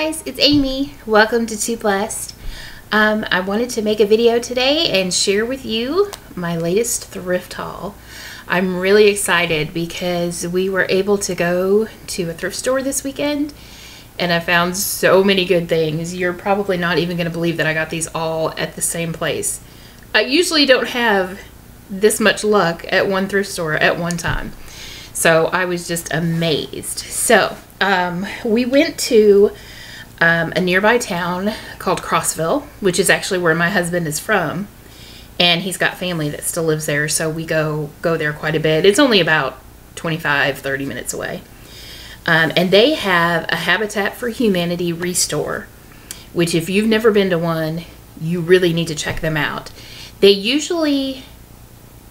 guys, it's Amy. Welcome to Too Blessed. I wanted to make a video today and share with you my latest thrift haul. I'm really excited because we were able to go to a thrift store this weekend and I found so many good things. You're probably not even going to believe that I got these all at the same place. I usually don't have this much luck at one thrift store at one time. So I was just amazed. So we went to a nearby town called Crossville, which is actually where my husband is from. And he's got family that still lives there, so we go there quite a bit. It's only about 25-30 minutes away. And they have a Habitat for Humanity restore, which if you've never been to one, you really need to check them out. They usually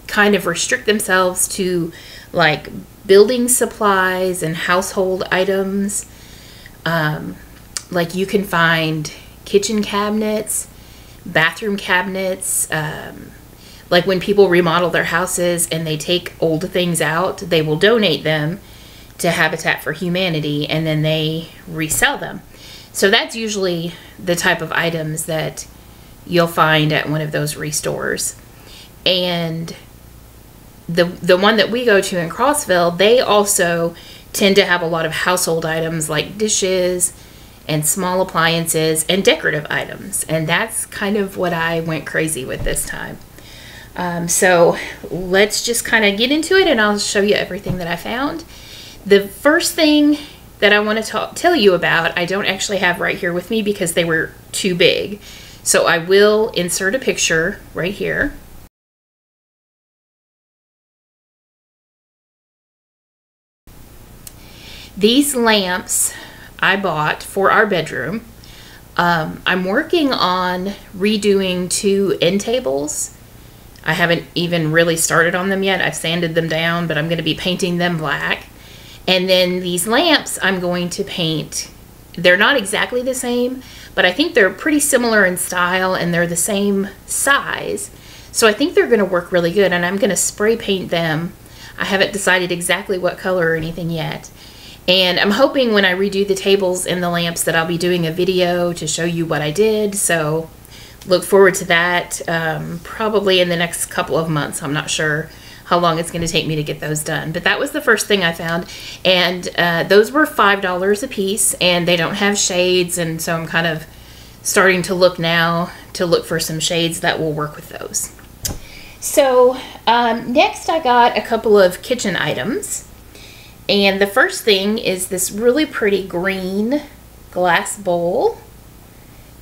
kind of restrict themselves to like building supplies and household items. Like you can find kitchen cabinets, bathroom cabinets. Like when people remodel their houses and they take old things out, they will donate them to Habitat for Humanity and then they resell them. So that's usually the type of items that you'll find at one of those restores. And the one that we go to in Crossville, they also tend to have a lot of household items like dishes and small appliances and decorative items. And that's kind of what I went crazy with this time. So let's just kind of get into it and I'll show you everything that I found. The first thing that I want to tell you about, I don't actually have right here with me because they were too big. So I will insert a picture right here. These lamps I bought for our bedroom. I'm working on redoing 2 end tables. I haven't even really started on them yet. I've sanded them down, but I'm going to be painting them black. And then these lamps I'm going to paint. They're not exactly the same, but I think they're pretty similar in style and they're the same size. So I think they're going to work really good and I'm going to spray paint them. I haven't decided exactly what color or anything yet. And I'm hoping when I redo the tables and the lamps that I'll be doing a video to show you what I did. So look forward to that probably in the next couple of months. I'm not sure how long it's going to take me to get those done. But that was the first thing I found. And those were $5 a piece and they don't have shades. And so I'm kind of starting to look now to look for some shades that will work with those. So next I got a couple of kitchen items. And the first thing is this really pretty green glass bowl.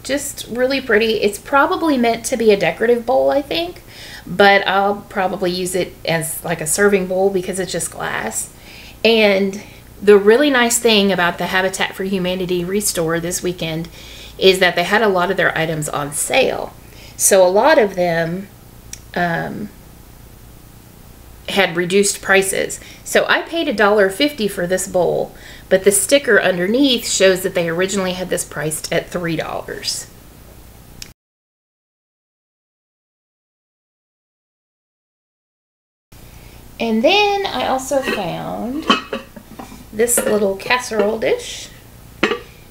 Just really pretty. It's probably meant to be a decorative bowl, I think. But I'll probably use it as like a serving bowl because it's just glass. And the really nice thing about the Habitat for Humanity restore this weekend is that they had a lot of their items on sale. So a lot of them had reduced prices. So I paid $1.50 for this bowl, but the sticker underneath shows that they originally had this priced at $3. And then I also found this little casserole dish,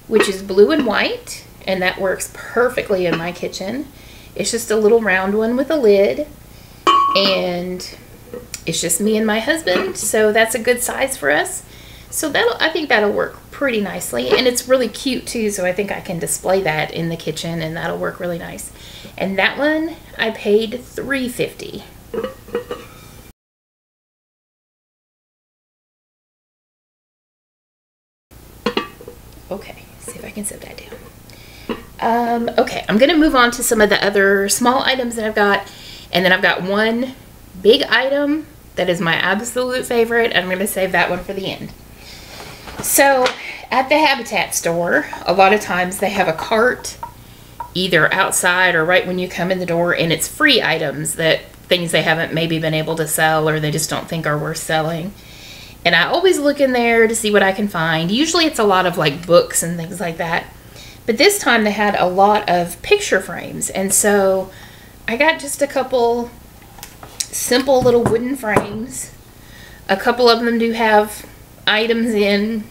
which is blue and white, and that works perfectly in my kitchen. It's just a little round one with a lid, and it's just me and my husband, so that's a good size for us. So I think that'll work pretty nicely, and it's really cute too, so I think I can display that in the kitchen and that'll work really nice. And that one I paid $3.50. Okay, see if I can set that down. Okay, I'm gonna move on to some of the other small items that I've got, and then I've got one big item that is my absolute favorite, and I'm going to save that one for the end. So at the Habitat store, a lot of times they have a cart either outside or right when you come in the door, and it's free items, that things they haven't maybe been able to sell or they just don't think are worth selling. And I always look in there to see what I can find. Usually it's a lot of like books and things like that. But this time they had a lot of picture frames, and so I got just a couple simple little wooden frames. A couple of them do have items in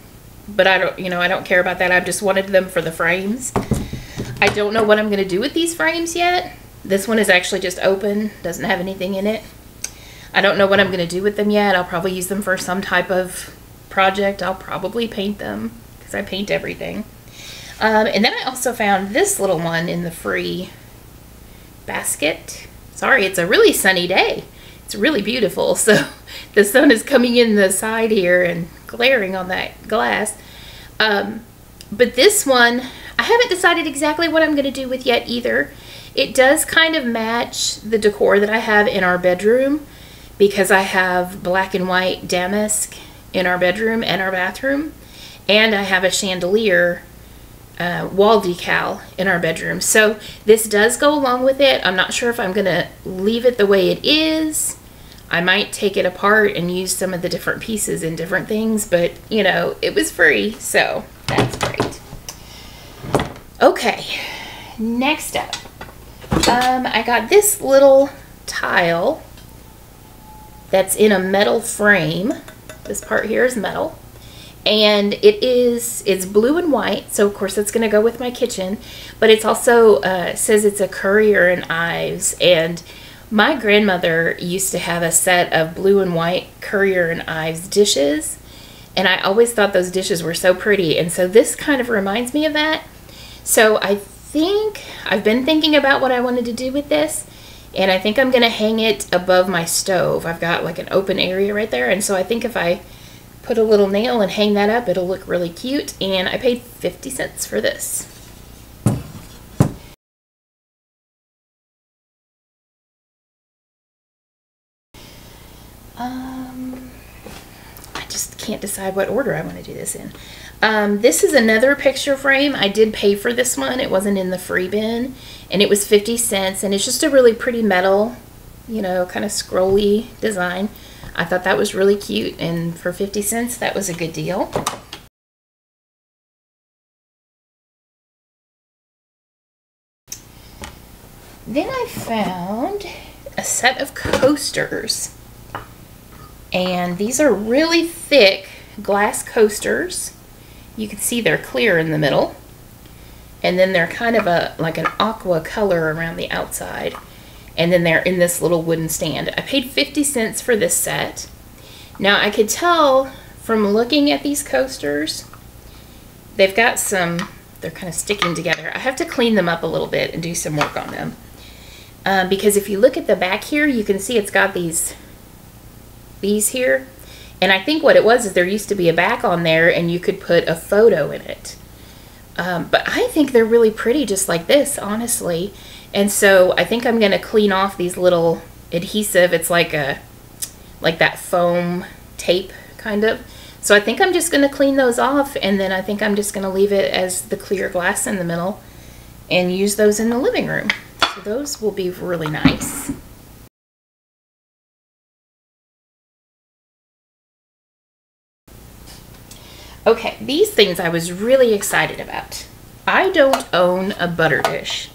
but I don't, I don't care about that. I just wanted them for the frames. I don't know what I'm going to do with these frames yet. This one is actually just open, doesn't have anything in it. I don't know what I'm going to do with them yet. I'll probably use them for some type of project. I'll probably paint them because I paint everything. And then I also found this little one in the free basket. Sorry, it's a really sunny day. It's really beautiful. So the sun is coming in the side here and glaring on that glass. But this one, I haven't decided exactly what I'm going to do with yet either. It does kind of match the decor that I have in our bedroom because I have black and white damask in our bedroom and our bathroom. And I have a chandelier wall decal in our bedroom. So this does go along with it. I'm not sure if I'm going to leave it the way it is. I might take it apart and use some of the different pieces in different things, but it was free, so that's great. Okay, next up, I got this little tile that's in a metal frame. This part here is metal. And it's blue and white, so of course it's going to go with my kitchen, but it's also says it's a Currier and Ives, and my grandmother used to have a set of blue and white Currier and Ives dishes, and I always thought those dishes were so pretty, and so this kind of reminds me of that. So I think I've been thinking about what I wanted to do with this, and I think I'm going to hang it above my stove. I've got like an open area right there, and so I think if I put a little nail and hang that up, it'll look really cute, and I paid 50 cents for this. I just can't decide what order I want to do this in. This is another picture frame. I did pay for this one. It wasn't in the free bin, and it was 50 cents, and it's just a really pretty metal, kind of scrolly design. I thought that was really cute, and for 50 cents, that was a good deal. Then I found a set of coasters, and these are really thick glass coasters. You can see they're clear in the middle, and then they're kind of like an aqua color around the outside. And then they're in this little wooden stand. I paid 50 cents for this set. Now I could tell from looking at these coasters, they've got they're kind of sticking together. I have to clean them up a little bit and do some work on them. Because if you look at the back here, you can see it's got these here. And I think what it was is there used to be a back on there and you could put a photo in it. But I think they're really pretty just like this, honestly. And so I think I'm going to clean off these little adhesive. It's like that foam tape kind of. So I think I'm just going to clean those off, and then I think I'm just going to leave it as the clear glass in the middle and use those in the living room. So those will be really nice. Okay, these things I was really excited about. I don't own a butter dish.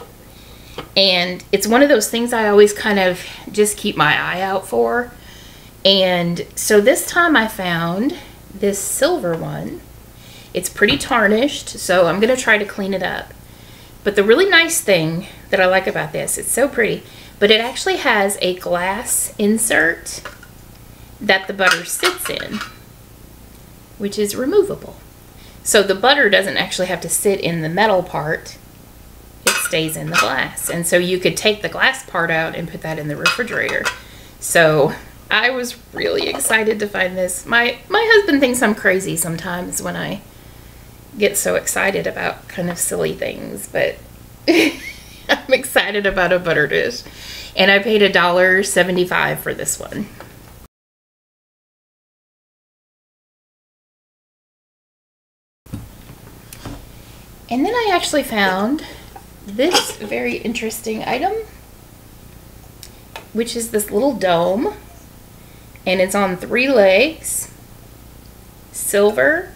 And it's one of those things I always kind of just keep my eye out for. And so this time I found this silver one. It's pretty tarnished, so I'm going to try to clean it up. But the really nice thing that I like about this, it's so pretty, but it actually has a glass insert that the butter sits in, which is removable. So the butter doesn't actually have to sit in the metal part. It stays in the glass. And so you could take the glass part out and put that in the refrigerator. So I was really excited to find this. My husband thinks I'm crazy sometimes when I get so excited about kind of silly things, but I'm excited about a butter dish. And I paid $1.75 for this one. And then I actually found this very interesting item, which is this little dome, and it's on 3 legs, silver,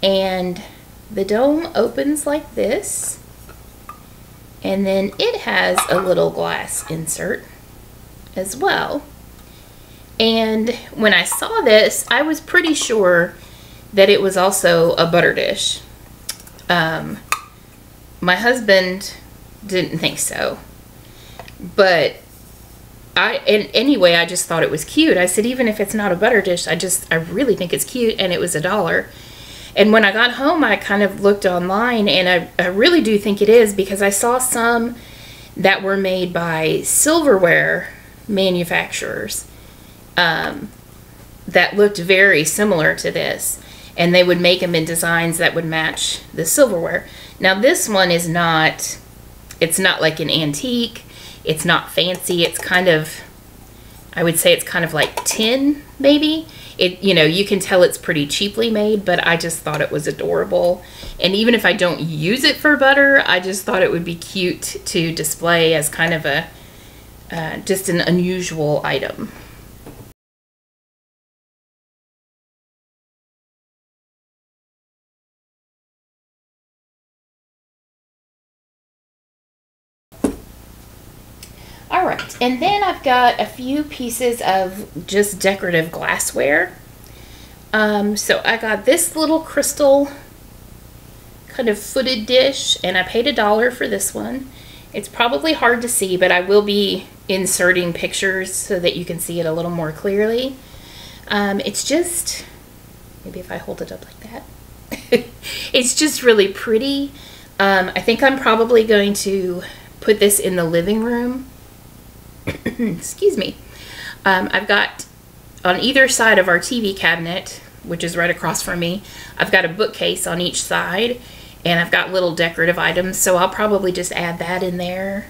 and the dome opens like this, and then it has a little glass insert as well. And when I saw this, I was pretty sure that it was also a butter dish. My husband didn't think so, but anyway, I just thought it was cute. I said, even if it's not a butter dish, I really think it's cute, and it was $1. And when I got home, I kind of looked online, and I really do think it is, because I saw some that were made by silverware manufacturers that looked very similar to this, and they would make them in designs that would match the silverware. Now this one is not, it's not like an antique, it's not fancy, it's kind of, I would say it's kind of like tin, maybe. It, you know, you can tell it's pretty cheaply made, but I just thought it was adorable. And even if I don't use it for butter, I just thought it would be cute to display as kind of a, just an unusual item. Alright, and then I've got a few pieces of just decorative glassware. So I got this little crystal kind of footed dish, and I paid $1 for this one. It's probably hard to see, but I will be inserting pictures so that you can see it a little more clearly. It's just, maybe if I hold it up like that. It's just really pretty. I think I'm probably going to put this in the living room. Excuse me. I've got on either side of our TV cabinet, which is right across from me, I've got a bookcase on each side, and I've got little decorative items, so I'll probably just add that in there.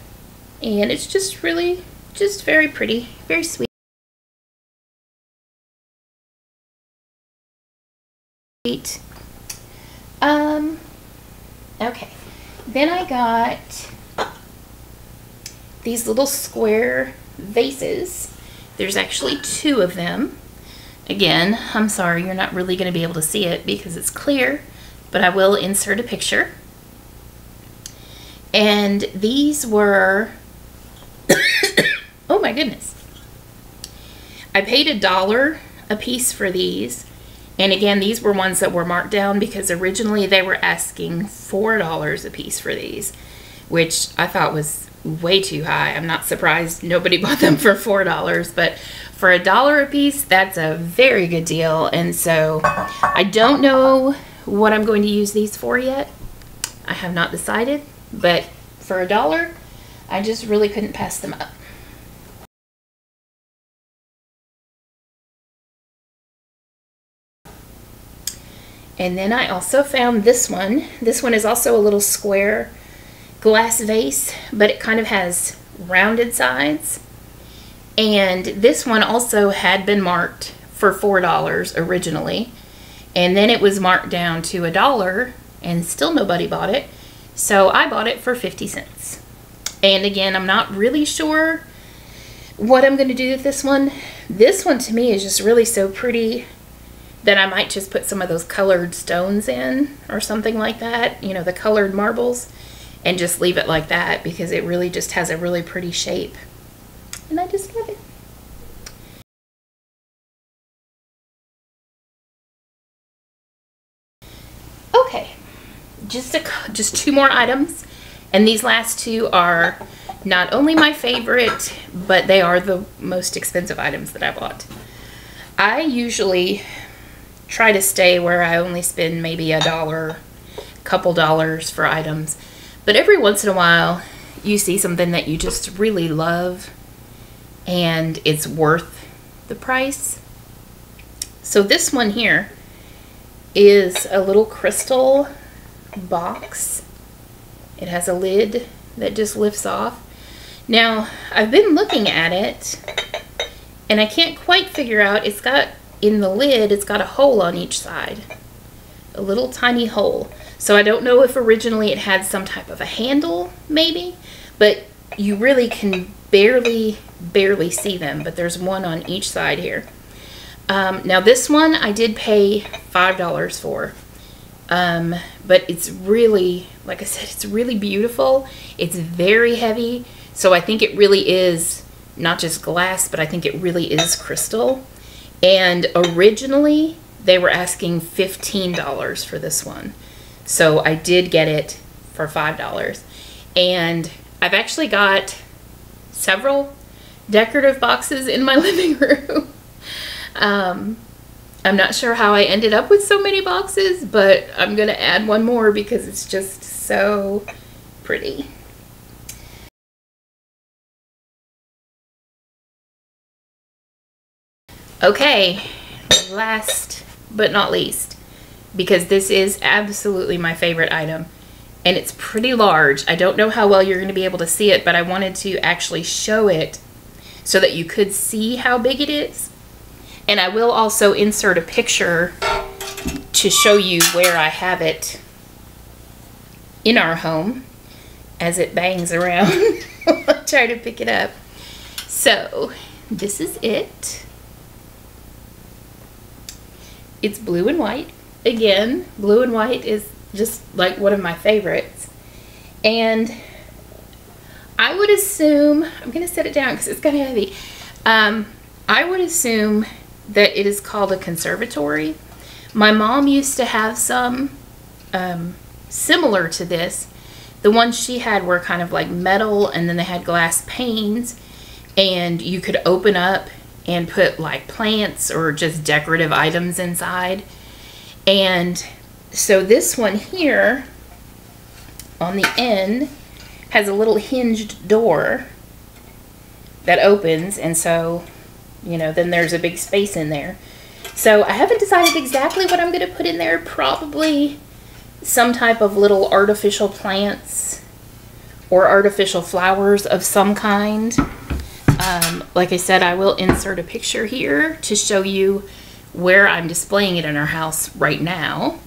And it's just really, just very pretty, very sweet. Okay. Then I got these little square vases. There's actually 2 of them. Again, I'm sorry, you're not really going to be able to see it because it's clear, but I will insert a picture. And these were, oh my goodness. I paid $1 a piece for these. And again, these were ones that were marked down because originally they were asking $4 a piece for these, which I thought was way too high. I'm not surprised nobody bought them for $4, but for $1 a piece, that's a very good deal. And so I don't know what I'm going to use these for yet. I have not decided, but for $1, I just really couldn't pass them up. And then I also found this one. This one is also a little square glass vase, but it kind of has rounded sides. And this one also had been marked for $4 originally, and then it was marked down to $1, and still nobody bought it. So I bought it for 50 cents. And again, I'm not really sure what I'm going to do with this one. This one to me is just really so pretty that I might just put some of those colored stones in or something like that, you know, the colored marbles, and just leave it like that because it really just has a really pretty shape. And I just love it. Okay, just 2 more items, and these last 2 are not only my favorite, but they are the most expensive items that I bought. I usually try to stay where I only spend maybe $1, couple dollars for items, but every once in a while you see something that you just really love and it's worth the price. So this one here is a little crystal box. It has a lid that just lifts off. Now I've been looking at it and I can't quite figure out, it's got in the lid, it's got a hole on each side, a little tiny hole. So I don't know if originally it had some type of a handle maybe, but you really can barely see them, but there's one on each side here. Now this one I did pay $5 for, but it's really, like I said, it's really beautiful. It's very heavy, so I think it really is not just glass, but I think it really is crystal. And originally they were asking $15 for this one. So I did get it for $5. And I've actually got several decorative boxes in my living room. I'm not sure how I ended up with so many boxes, but I'm gonna add one more because it's just so pretty. Okay, last but not least, because this is absolutely my favorite item, and it's pretty large. I don't know how well you're going to be able to see it, but I wanted to actually show it so that you could see how big it is. And I will also insert a picture to show you where I have it in our home as it bangs around. I'll try to pick it up. So this is it. It's blue and white. Again, blue and white is just like one of my favorites. And I would assume, I'm going to set it down because it's kind of heavy. I would assume that it is called a conservatory. My mom used to have some similar to this. The ones she had were kind of like metal, and then they had glass panes, and you could open up and put like plants or just decorative items inside. And so this one here on the end has a little hinged door that opens, and so, you know, then there's a big space in there. So I haven't decided exactly what I'm going to put in there. Probably some type of little artificial plants or artificial flowers of some kind. Like I said, I will insert a picture here to show you where I'm displaying it in our house right now.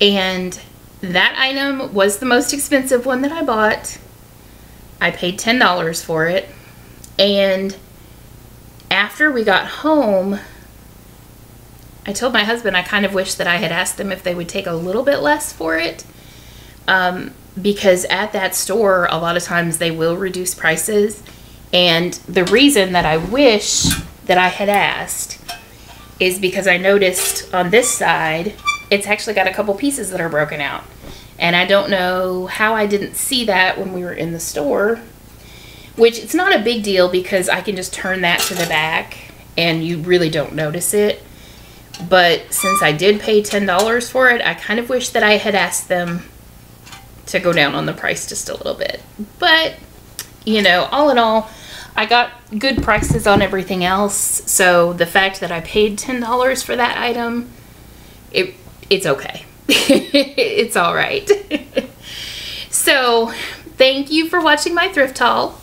And that item was the most expensive one that I bought. I paid $10 for it. And after we got home, I told my husband I kind of wish that I had asked them if they would take a little bit less for it. Because at that store, a lot of times they will reduce prices. And the reason that I wish that I had asked is because I noticed on this side, it's actually got a couple pieces that are broken out. And I don't know how I didn't see that when we were in the store, which it's not a big deal because I can just turn that to the back and you really don't notice it. But since I did pay $10 for it, I kind of wish that I had asked them to go down on the price just a little bit. But, you know, all in all, I got good prices on everything else. So the fact that I paid $10 for that item, it's okay. It's all right. So thank you for watching my thrift haul.